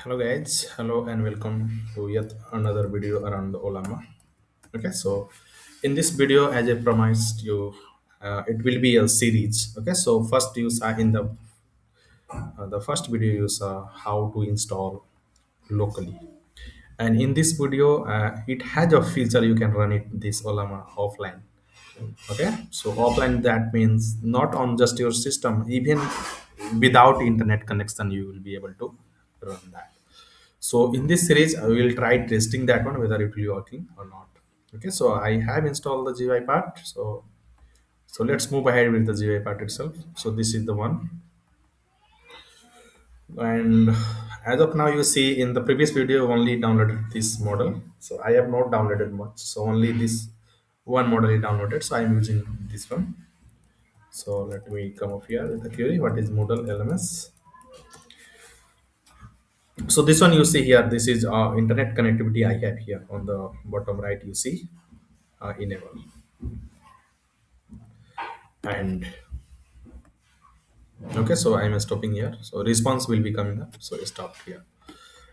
Hello guys, hello and welcome to yet another video around the Ollama. Okay, so in this video, as I promised you, it will be a series. Okay, so first you saw in the first video you saw how to install locally, and in this video, it has a feature you can run it this Ollama offline. Okay, so offline that means not on just your system, even without internet connection, you will be able to run that. So in this series, I will try testing that one whether it will be working or not. Okay, so I have installed the GUI part. So let's move ahead with the GUI part itself. So this is the one, and as of now, you see in the previous video only downloaded this model. So I have not downloaded much. So only this one model is downloaded. So I'm using this one. So let me come up here with the query. What is Moodle LMS? So this one you see here. This is internet connectivity I have here on the bottom right. You see enable, and okay, so I'm stopping here. So response will be coming up. So stop here.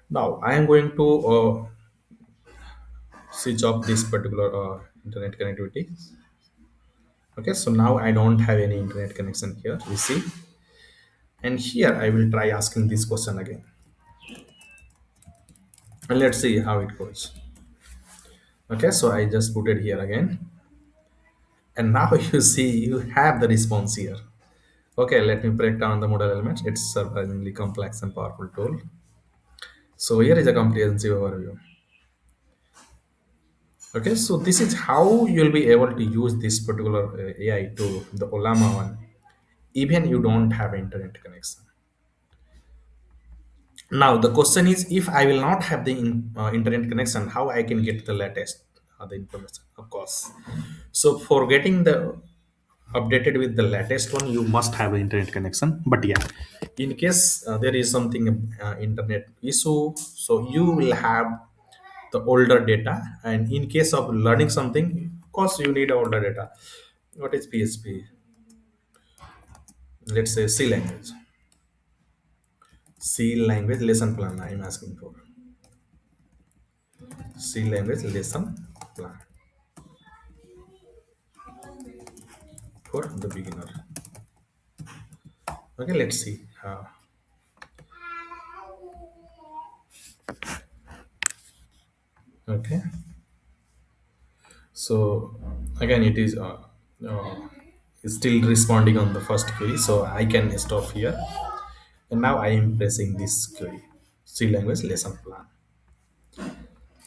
Now I am going to switch off this particular internet connectivity. Okay, so now I don't have any internet connection here. You see, and here I will try asking this question again, and let's see how it goes. Okay, so I just put it here again, and now you see you have the response here. Okay, let me break down the model elements. It's surprisingly complex and powerful tool. So here is a comprehensive overview. Okay, so this is how you'll be able to use this particular AI tool, the Ollama one, even you don't have internet connection. Now the question is, if I will not have the internet connection, how I can get the latest the information? Of course. So for getting the updated with the latest one, you must have an internet connection. But yeah, in case there is something internet issue, so you will have the older data, and in case of learning something, of course you need older data. What is PSP? Let's say C language lesson plan. I'm asking for C language lesson plan for the beginner. Okay, let's see. Okay, so again it is uh, it's still responding on the first query, so I can stop here, and now I am pressing this query, C language lesson plan.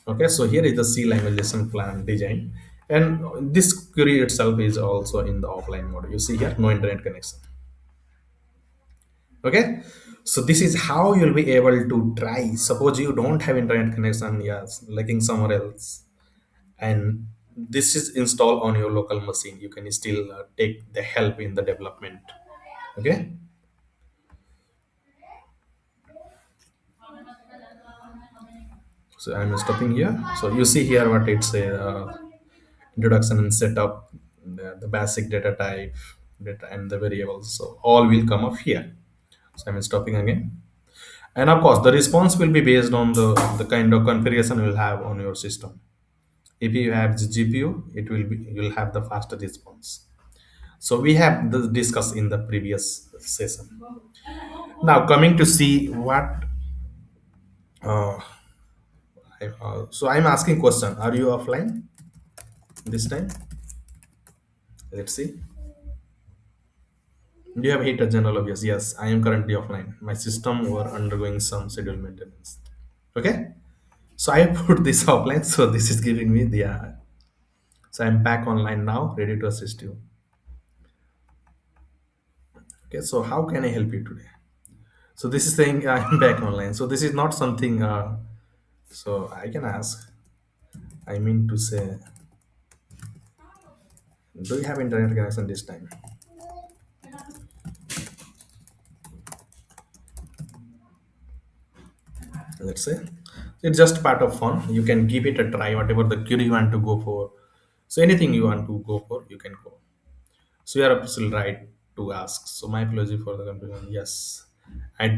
Okay, so here is the C language lesson plan design, and this query itself is also in the offline mode. You see here, no internet connection. Okay, so this is how you'll be able to try. Suppose you don't have internet connection, yes, looking somewhere else, and this is installed on your local machine. You can still take the help in the development. Okay, so I'm stopping here. So you see here what it's a introduction and setup, the basic data type, data and the variables. So all will come up here. So I'm stopping again. And of course, the response will be based on the kind of configuration you'll have on your system. If you have the GPU, it will be you'll have the faster response. So we have this discussed in the previous session. Now coming to see what. Uh, so I'm asking question. Are you offline this time? Let's see. Do you have hit a general obvious? Yes, I am currently offline. My system were undergoing some schedule maintenance. Okay. So I put this offline. So this is giving me the. So I'm back online now, ready to assist you. Okay. So how can I help you today? So this is saying I'm back online. So this is not something. So I can ask. I mean to say, do you have internet connection this time? Let's say it's just part of fun. You can give it a try, whatever the query you want to go for. So anything you want to go for, you can go. So you are absolutely right to ask. So my apology for the confusion. Yes.